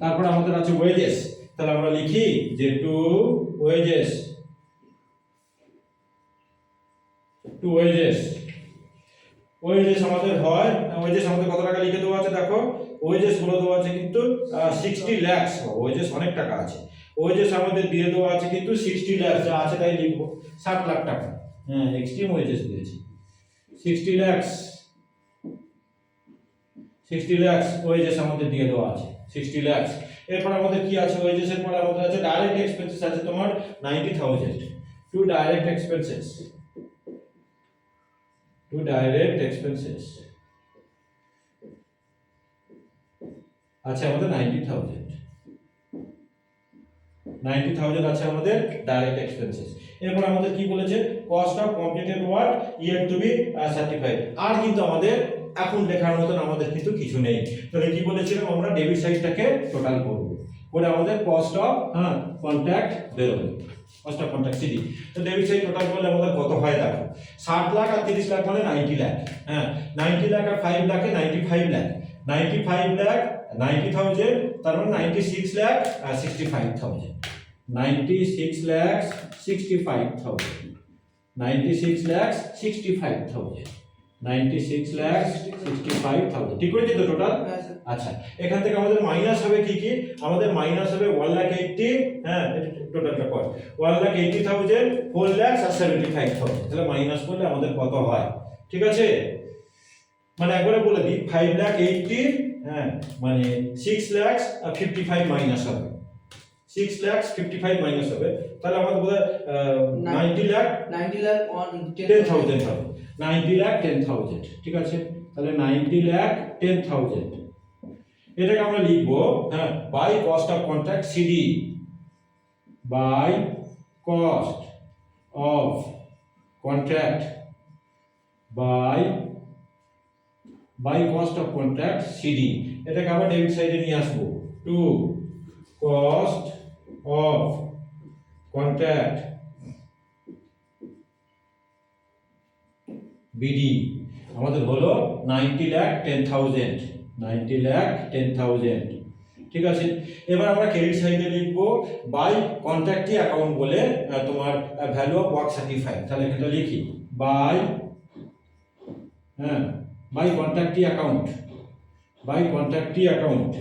তারপর আমাদের আছে ওয়েজেস, তাহলে আমরা লিখি যে to wages, to wages, wages আমাদের হয়, ওয়েজেস আমাদের কত টাকা লিখে দেওয়া আছে দেখো, ওয়েজেস বলে দেওয়া আছে কিন্তু 60 লাখ। ওয়েজেস অনেক টাকা আছে, ওয়েজেস আমাদের দিয়ে দেওয়া আছে কিন্তু 60 লাখ, যা আছে তাই লিখবো, 60 লাখ টাকা। হ্যাঁ, এক্সট্রিম ওয়েজেস দিয়েছি 60 লাখ, 60 লাখ ওয়েজেস আমাদের দিয়ে দেওয়া আছে 60 লাখ। এরপর আমাদের কি আছে? ওয়েজেসের পরে আমাদের আছে ডাইরেক্ট এক্সপেন্সেস আছে তোমার 90,000, to direct expenses, to direct expenses আছে আমাদের 90,000, 90,000 আছে আমাদের ডাইরেক্ট এক্সপেন্সেস। এরপর আমাদের কি বলেছে? Cost of completed work yet to be certified. আর কিন্তু আমাদের এখন লেখার মতন আমাদের কিন্তু কিছু নেই। তাহলে কি বলেছিলাম? আমরা ডেবিট সাইডটাকে টোটাল করব, করে আমাদের কস্ট অফ কন্ট্রাক্ট বেরোবে, কস্ট অফ কন্ট্রাক্ট সিডি। তো ডেবিট সাইড টোটাল করলে আমাদের কত হয় দেখো, 60 লাখ আর 30 লাখ মানে 90 লাখ। হ্যাঁ, 90 লাখ আর 5 লাখে 95 লাখ, 95 লাখ 90,000, তার মানে 96 লাখ 65,000, 96 লাখ 65,000, 96 লাখ 65,000, 96 লাখ 65,000। ঠিক করেছি তো টোটাল? আচ্ছা, এখান থেকে আমাদের মাইনাস হবে কি কি? আমাদের মাইনাস হবে 1,80,000, হ্যাঁ টোটালটা কর 1,80,000, 4 লাখ আর 75,000। তাহলে মাইনাস করলে আমাদের কত হয়? ঠিক আছে, মানে একবারে বলে দিই 5,80,000, হ্যাঁ মানে 6,55,000 মাইনাস হবে, 6,55,000 মাইনাস হবে। তাহলে আমাদের বোধহয় 90 লাখ 10,000 হবে, 90 লাখ 10,000। ঠিক আছে, তাহলে 90 লাখ 10,000 এটাকে আমরা লিখবো, হ্যাঁ, by cost of contract CD, by cost of contract, by cost of contract CD. এটাকে আবার ডেবিট সাইডে নিয়ে আসবো, to cost of contract BD আমাদের হলো 90 লাখ 10,000, 90 লাখ 10,000। ঠিক আছে, এবার আমরা ক্রেডিট সাইডে লিখবো বাই কন্ট্রাক্টি অ্যাকাউন্ট বলে তোমার ভ্যালু অফ ওয়ার্ক সার্টিফাইড। তাহলে এটা লিখি বাই, হ্যাঁ, বাই কন্ট্রাক্টি অ্যাকাউন্ট, বাই কন্ট্রাক্টি অ্যাকাউন্ট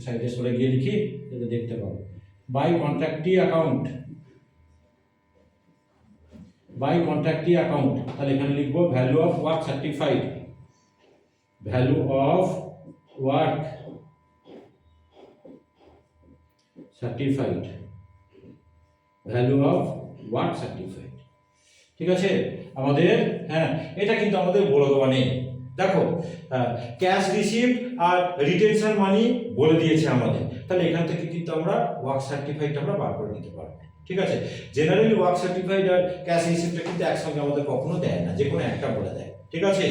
সাইডে সরে গিয়ে লিখি যাতে দেখতে পাবো, বাই কন্ট্রাক্টি অ্যাকাউন্ট, বাই কন্ট্রাক্টি অ্যাকাউন্ট। তাহলে এখানে লিখবো value of work certified, value of work certified, value of work certified. ঠিক আছে আমাদের, হ্যাঁ এটা কিন্তু আমাদের বলে দেওয়া নেই। দেখো ক্যাশ রিসিপ্ট আর রিটেনশন মানি বলে দিয়েছে আমাদের, তাহলে এখান থেকে কিন্তু আমরা ওয়ার্ক সার্টিফাইড আমরা বার করে নিতে পারবো। ঠিক আছে, জেনারেলি ওয়ার্ক সার্টিফাইড আর ক্যাশ রিসিপ্টটা কিন্তু একসঙ্গে আমাদের কখনো দেয় না, যে কোনো একটা বলে দেয়। ঠিক আছে,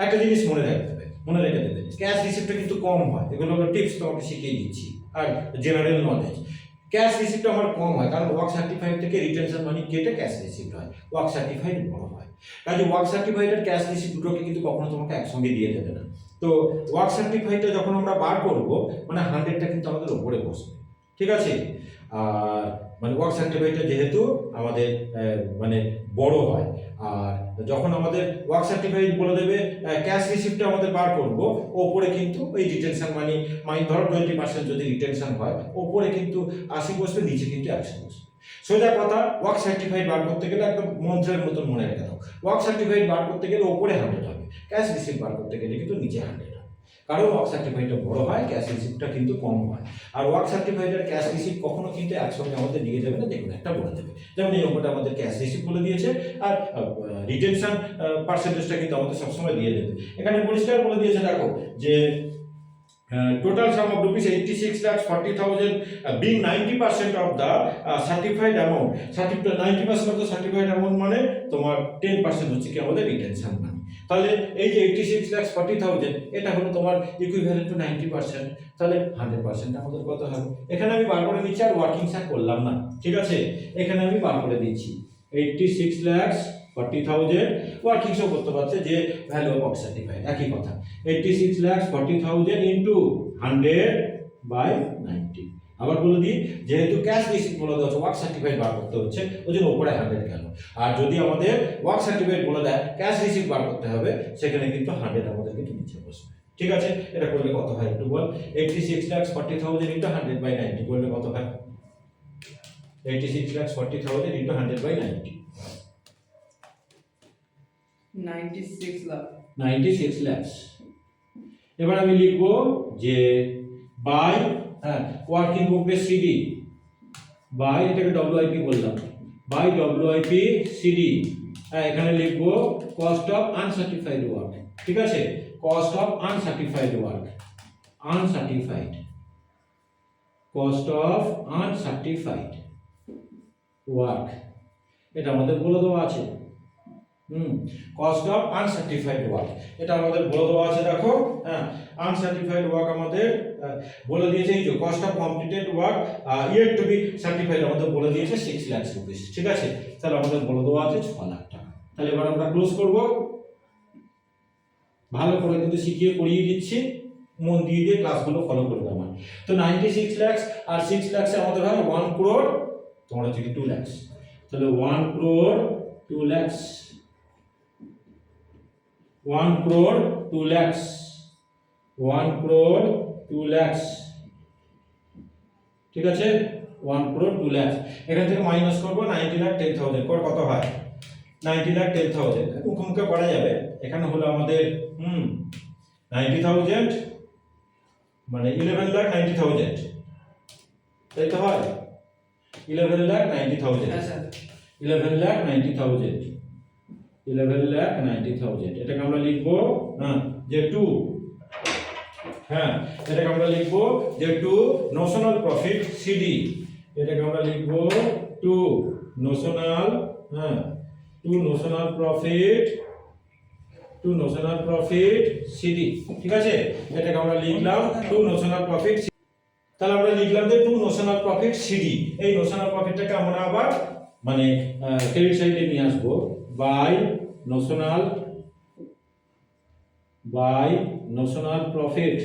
একটা জিনিস মনে রাখতে হবে, মনে রেখে দেবে, ক্যাশ রিসিপ্টটা কিন্তু কম হয়, এগুলো টিপস তোমাকে শিখিয়ে দিচ্ছি আর জেনারেল নলেজ। ক্যাশ রিসিপ্ট আমার কম হয় কারণ ওয়ার্ক সার্টিফাইড থেকে রিটেনশন মানি কেটে ক্যাশ রিসিপ্ট হয়, ওয়ার্ক সার্টিফাইড বড় হয়। কাজে ওয়ার্ক সার্টিফাইড আর ক্যাশ রিসিপ্ট দুটোকে কিন্তু কখনো তোমাকে একসঙ্গে দিয়ে দেবে না। তো ওয়ার্ক সার্টিফাইডটা যখন আমরা বার করব মানে 100টা কিন্তু আমাদের উপরে বসবে। ঠিক আছে, আর মানে ওয়ার্ক সার্টিফাইডটা যেহেতু আমাদের মানে বড় হয়, আর যখন আমাদের ওয়ার্ক সার্টিফাইড বলে দেবে ক্যাশ রিসিপ্টটা আমাদের বার করবো, ওপরে কিন্তু ওই রিটেনশন মানি ধরো 20% যদি রিটেনশন হয়, ওপরে কিন্তু 80 বসবে, নিচে কিন্তু 100 বসবে। সোজা কথা, ওয়ার্ক সার্টিফাইড বার করতে গেলে একদম মন্ত্রের মতন মনে রেখে দাও, ওয়ার্ক সার্টিফাইড বার করতে গেলে ওপরে 100 হবে, ক্যাশ রিসিপ্ট বার করতে গেলে কিন্তু নিচে 100 হবে। কারণ ওয়ার্ক সার্টিফাইডটা বড় হয়, ক্যাশ রিসিপ্টটা কিন্তু কম হয়। আর ওয়ার্ক সার্টিফাইডের ক্যাশ রিসিপ্ট কখনো কিন্তু একসঙ্গে আমাদের নিয়ে যাবে না, দেখুন একটা বলে দেবে, যেমন এই অঙ্কটা আমাদের ক্যাশ রিসিপ্ট বলে দিয়েছে, আর রিটেনশন পার্সেন্টেজটা কিন্তু আমাদের সবসময় দিয়ে দেবে। এখানে পরিষ্কার বলে দিয়েছে, দেখো যে total sum of rupees 86,40,000 being 90% of the certified amount, 90% of the certified amount মানে তোমার 10% হচ্ছে কি আমাদের রিটেনশন মানি। তাহলে এই যে 86,40,000 এটা হলো তোমার ইকুইভ্যালেন্ট টু 90%, তাহলে 100% আমাদের কত হবে? এখানে আমি বার করে দিচ্ছি, আর ওয়ার্কিং স্যার করলাম না, ঠিক আছে? এখানে আমি বার করে দিচ্ছি 86,40,000, ওয়ার্কিং শো করতে পারছে যে ভ্যালু অফ ওয়ার্ক সার্টিফাইড, একই কথা। 86,40,000 ইন্টু 100/90। আবার বলে দিই, যেহেতু ক্যাশ রিসিপ্ট বলে দেওয়া হচ্ছে, ওয়ার্ক সার্টিফাইড বার করতে হচ্ছে, ওই জন্য উপরে 100 গেল। আর যদি আমাদের ওয়ার্ক সার্টিফাইড বলে দেয় ক্যাশ রিসিপ্ট বার করতে হবে, সেখানে কিন্তু 100 আমাদের কিন্তু নিচে বসবে, ঠিক আছে? এটা করলে কত হয় একটু বল? 86,40,000 ইন্টু 100/90 করলে কত হয়? 86,40,000 ইন্টু 100/90, 96 লাখ। 96 লাখ। এবার আমি লিখবো যে by working progress CD, by এটাকে ডব্লিউআইপি বললাম, বাই ডব্লিউআইপি সিডি, এখানে লিখবো কস্ট অফ আনসার্টিফাইড ওয়ার্ক, ঠিক আছে? Cost of uncertified work, uncertified, cost of uncertified work, এটা আমাদের বলে দেওয়া আছে। কস্ট অফ আনসার্টিফাইড ওয়ার্ক, এটা আমাদের বলে দেওয়া আছে, দেখো। আনসার্টিফাইড ওয়ার্ক আমাদের বলে দিয়েছে, এই যে cost of completed work yet two be certified আমাদের বলে দিয়েছে 6 লাখ রুপিস, ঠিক আছে? তাহলে আমাদের বলে দেওয়া আছে 6 লাখ টাকা। তাহলে এবার আমরা ক্লোজ করব। ভালো করে কিন্তু শিখিয়ে পড়িয়ে দিচ্ছি, মন দিয়ে ক্লাসগুলো ফলো করবে আমার। তো 96 লাখ আর 6 লাখ আমাদের হয় 1 crore, তোমার হচ্ছে 2 লাখ, তাহলে 1 crore 2 lakh, 1 crore 2 lakhs, 1 crore 2 lakhs, ঠিক আছে? 1 crore 2 lakhs। এখান থেকে মাইনাস করব 90,10,000, কত হয়? 90,10,000 মুখে করা যাবে। এখানে হলো আমাদের 90,000 মানে 11,90,000, তাই তো হয়? 11,90,000, 11,90,000, 11,90,000, এটাকে আমরা লিখবো যে 2, এটাকে আমরা লিখবো যে 2 নোশনাল প্রফিট সিডি, এটাকে আমরা লিখবো 2 notional, 2 notional profit, 2 notional profit CD, ঠিক আছে? এটাকে আমরা লিখলাম 2 নোশনাল প্রফিট। তাহলে আমরা লিখলাম যে 2 নোশনাল প্রফিট সিডি। এই নোশনাল প্রফিটটাকে আমরা আবার মানে ক্রেডিট সাইডে নিয়ে আসবো, by notional profit,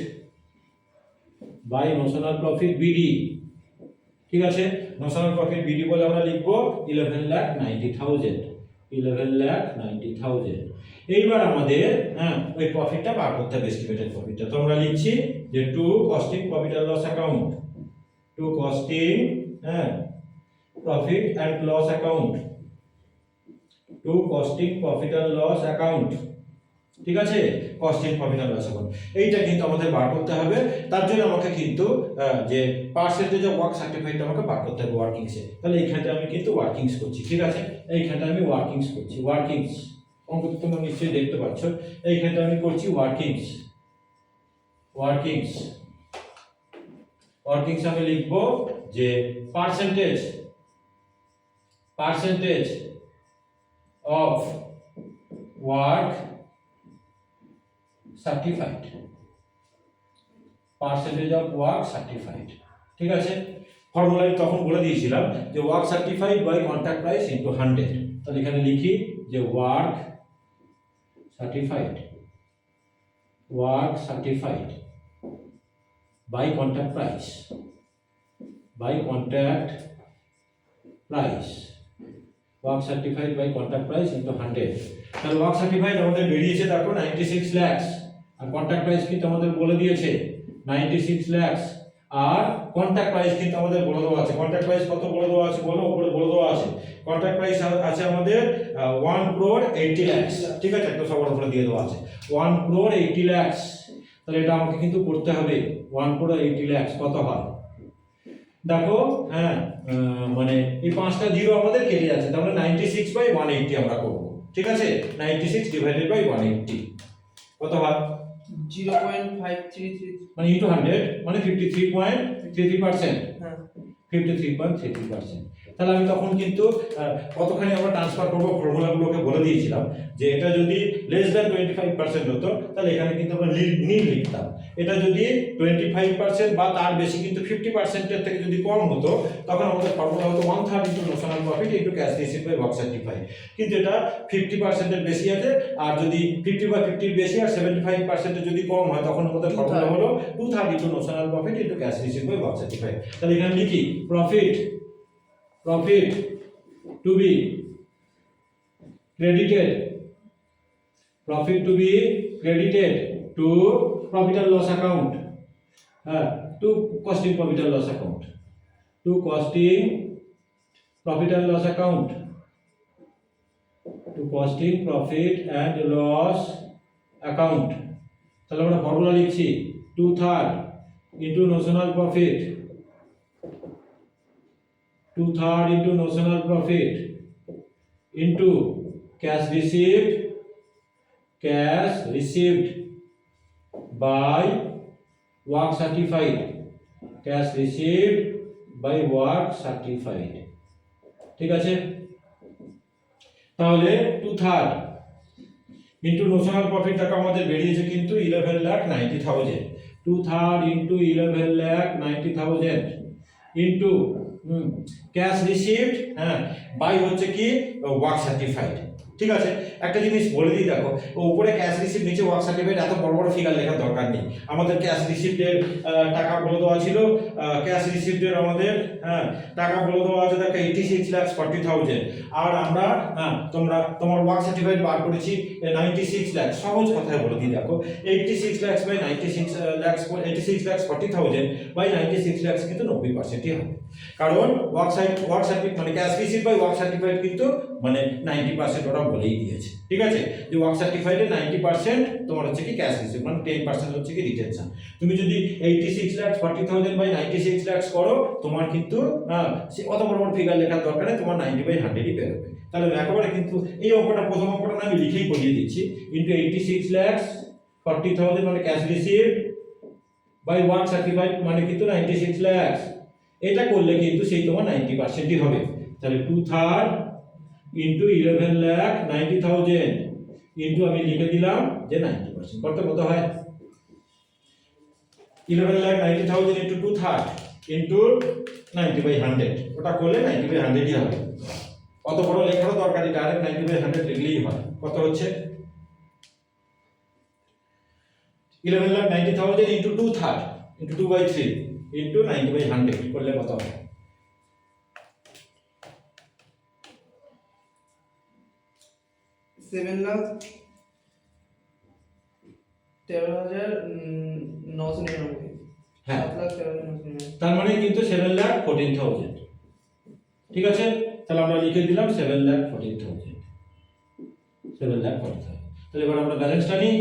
by notional profit BD, ঠিক আছে? নোশনাল প্রফিট বিডি বলে আমরা লিখবো 11,90,000, 11,90,000। এইবার আমাদের ওই প্রফিটটা বার করতে হবে, এস্টিমেটেড প্রফিটটা। তো আমরা লিখছি যে to costing profit and loss account, to costing profit and loss account, to costing profit and loss account, ঠিক আছে? Costing profit and loss account, এইটা কিন্তু আমাদের বার করতে হবে। তার জন্য আমাকে কিন্তু যে পার্সেন্টেজ অফ ওয়ার্ক সার্টিফাইডটা আমাকে বার করতে হবে ওয়ার্কিংসে। তাহলে এইখানে আমি কিন্তু ওয়ার্কিংস করছি, ঠিক আছে? এইখানে আমি ওয়ার্কিংস করছি, ওয়ার্কিংস অঙ্ক তোমরা নিশ্চয়ই দেখতে পাচ্ছ। এইখানে আমি করছি ওয়ার্কিংস, ওয়ার্কিংস, ওয়ার্কিংস আমি লিখবো যে percentage, percentage of work certified, percentage of work certified, ঠিক আছে? ফর্মুলায় তখন বলে দিয়েছিলাম যে work certified by contract price into 100। তাহলে এখানে লিখি যে work certified, work certified by contract price, by contract price, work certified by contract price into 100। তাহলে ওয়ার্ক সার্টিফাইড আমাদের বেরিয়েছে দেখো 96 lakhs, আর কন্ট্রাক্ট প্রাইস কিন্তু আমাদের বলে দিয়েছে 96 lakhs, আর কন্ট্রাক্ট প্রাইস কিন্তু আমাদের বলে দেওয়া আছে। কন্ট্রাক্ট প্রাইস কত বলে দেওয়া আছে বলো, উপরে বলে দেওয়া আছে। কন্ট্রাক্ট প্রাইস আছে আমাদের 1 crore 80 lakhs, ঠিক আছে, একটু সবার উপরে দিয়ে দেওয়া আছে 1 crore 80 lakhs। তাহলে এটা আমাকে কিন্তু করতে হবে 1 crore 80 lakhs কত হয় দেখো হ্যাঁ, মানে এই পাঁচটা জিরো আমাদের কেটে যাচ্ছে, তাহলে 96/180 আমরা করব, ঠিক আছে। 96 ডিভাইডেড বাই 180 কত হয়, 0.533 মানে ইনটু 100 মানে 53.33%, হ্যাঁ 53.33%। তাহলে আমি তখন কিন্তু কতখানি আমরা ট্রান্সফার করবো ফর্মুলাগুলোকে বলে দিয়েছিলাম যে এটা যদি লেস দ্যান 25% হতো তাহলে এখানে কিন্তু আমরা নীল লিখতাম। এটা যদি 25% বা তার বেশি কিন্তু 50%-এর থেকে যদি কম হতো তখন আমাদের ফর্মুলা হতো 1/3 into notional profit into cash receive by work certified. কিন্তু এটা 50%-এর বেশি আছে, আর যদি 50/50 বেশি আর 75%-এর যদি কম হয় তখন আমাদের ফর্মুলা হলো 2/3 into notional profit into cash receive by work certified. তাহলে এখানে লিখি profit to be credited, profit to be credited to profit and loss account, to costing profit and loss account, to costing profit and loss account, to costing profit and loss account। তাহলে আমরা formula লিখছি 2/3 into notional profit, 2/3 into notional profit into cash received by work certified, cash received by work certified, ঠিক আছে। তাহলে 2/3 into notional profit টাকা আমাদের বেরিয়েছে কিন্তু 11,90,000, 2/3 into 11,90,000 into ক্যাশ রিসিভড, হ্যাঁ, বাই হচ্ছে কি ওয়ার্ক সার্টিফাইড, ঠিক আছে। একটা জিনিস বলে দিই দেখো, উপরে ক্যাশ রিসিভ নিচে ওয়ার্ক সার্টিফাইড, এত বড় বড় ফিগার লেখার দরকার নেই। আমাদের ক্যাশ রিসিভের টাকা বলে দেওয়া ছিল, ক্যাশ রিসিভের আমাদের টাকা বলে দেওয়া আছে দেখো 86,40,000, আর আমরা তোমার ওয়ার্ক সার্টিফাইড বার করেছি 96 লাখ। সহজ কথায় বলে দিই দেখো, 86 লাখ বাই 96 লাখ, 86 লাখ 40,000 বাই 96 লাখ কিন্তু 90%ই হবে, কারণ ওয়ার্ক সার্টিফিকেট মানে cash receive by work certified কিন্তু মানে 90% ওরা বলেই দিয়েছে, ঠিক আছে, যে ওয়ার্ক সার্টিফাইডে 90% তোমার হচ্ছে কি ক্যাশ রিসিভ, মানে 10% হচ্ছে কি রিটেনশন। তুমি যদি 86 লাখ 40,000 বাই 96 লাখ করো তোমার কিন্তু অত বড় বড় ফিগার লেখার দরকার নেই, তোমার 90/100ই বেরোবে। তাহলে একেবারে কিন্তু এই অঙ্কটা প্রথম অঙ্কটা আমি লিখেই করিয়ে দিচ্ছি, ইন্টু 86 লাখ 40,000 মানে cash receive by work certified মানে কিন্তু 96 লাখ। এটা করলে কিন্তু সেই তোমার 90%ই হবে। তাহলে 2/3 ইন্টু 11,90,000 ইন্টু আমি লিখে দিলাম যে 90%, করতে কত হয় 11,90,000 ইন্টু 2/3 ইন্টু 90/100, ওটা করলে 90/100ই হবে। অত বড় লেখারও দরকার নেই, ডাইরেক্ট 90/100 লিখলেই হয়। কত হচ্ছে 11,90,000 ইন্টু 2/3 ইন্টু 2/3 ইন্টু 90/100 করলে কত হবে 7,13,999। হ্যাঁ। 7,13,999। তার মানে কিন্তু 7,14,000, ঠিক আছে। তাহলে আমরা লিখে দিলাম 7,14,000, 7,14,000। তাহলে এবার আমরা ব্যালেন্সটা নিই,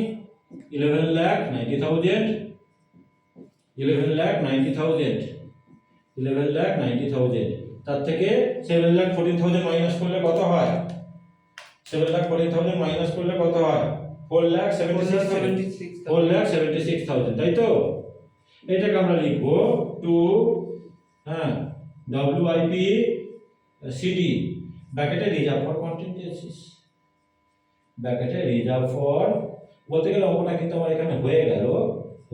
11,90,000, 11,90,000, 11,90,000, তার থেকে 7,14,000 মাইনাস করলে কত হয় 7,14,000 মাইনাস করলে কত হয় 4,76,000, 4,76,000, তাই তো। এটাকে আমরা লিখবো টু WIP CD ব্র্যাকেটে রিজার্ভ ফর কন্টিনজেন্সিস, ব্র্যাকেটে রিজার্ভ ফর, বলতে গেলে অঙ্কটা কিন্তু আমার এখানে হয়ে গেল,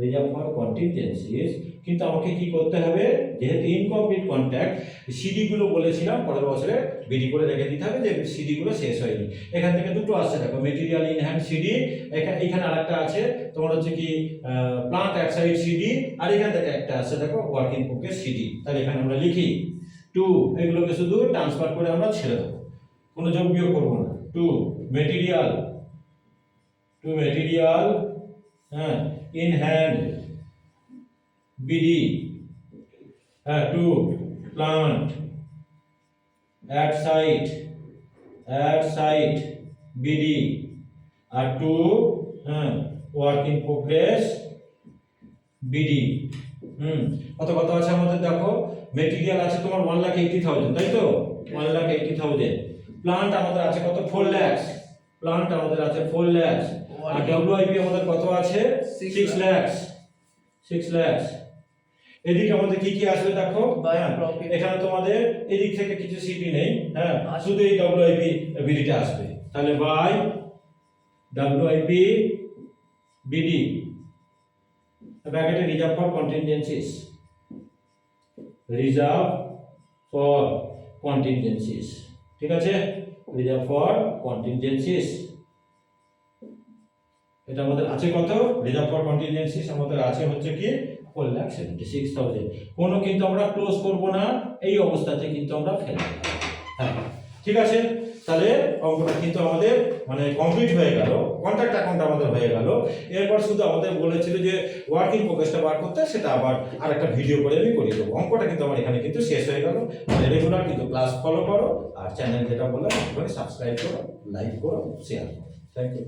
রিজার্ভ ফর কন্টিনজেন্সিস। কিন্তু আমাকে কি করতে হবে, যেহেতু ইনকমপ্লিট কন্ট্রাক্ট, সিডি গুলো বলেছিলাম পরের বছরে বিডি করে রেখে দিতে হবে যে সিডি গুলো শেষ হয়নি। এখান থেকে দুটো আসছে, দেখো মেটেরিয়াল ইন হ্যান্ড সিডি, এখানে আরেকটা আছে তোমার হচ্ছে কি প্লান্ট এক্সাইড সিডি, আর এখান থেকে একটা আছে দেখো ওয়ার্ক ইন প্রোগ্রেস সিডি। তাহলে এখানে আমরা লিখি টু, এগুলোকে শুধু ট্রান্সফার করে আমরা ছেড়ে দেবো, কোনো যোগ বিয়োগ করবো না। টু মেটেরিয়াল, হ্যাঁ ইন হ্যান্ড বিডি, হ্যাঁ to plant at site BD, আর টু হ্যাঁ ওয়ার্ক ইন প্রোগ্রেস বিডি। কত আছে আমাদের, দেখো মেটেরিয়াল আছে তোমার 1,80,000, তাই তো 1,80,000। প্লান্ট আমাদের আছে কত, 4 লাখ, প্লান্ট আমাদের আছে 4 লাখ, আর ডব্লিউআইপি আমাদের কত আছে 6 লাখ। এদিকে আমাদের কি আসবে দেখো, By হ্যাঁ, profit. এখানে তোমাদের এদিক থেকে কিছু সিটি নেই, হ্যাঁ আসবে। শুধু এই ডব্লিউআইপি বিডিটা আসবে। তাহলে বাই ডব্লিউআইপি বিডি ব্র্যাকেটে রিজার্ভ ফর কন্টিনজেন্সিস, ঠিক আছে, রিজার্ভ ফর কন্টিনজেন্সিস। এটা আমাদের আছে কত, রিজার্ভ ফর কন্টিনজেন্সিস আমাদের আছে হচ্ছে কি 4,76,000। কোনো কিন্তু আমরা ক্লোজ করব না, এই অবস্থাতে কিন্তু আমরা ফেলব। হ্যাঁ ঠিক আছে, তাহলে অঙ্কটা কিন্তু আমাদের মানে কমপ্লিট হয়ে গেল, কন্ট্রাক্ট অ্যাকাউন্ট আমাদের হয়ে গেল। এরপর শুধু আমাদের বলেছিল যে ওয়ার্কিং প্রোগ্রেসটা বার করতে, সেটা আবার আরেকটা ভিডিও করে আমি করিয়ে দেবো। অঙ্কটা কিন্তু আমার এখানে কিন্তু শেষ হয়ে গেল। রেগুলার কিন্তু ক্লাস ফলো করো, আর চ্যানেল যেটা বললাম সাবস্ক্রাইব করো, লাইক করো, শেয়ার করো। Thank you.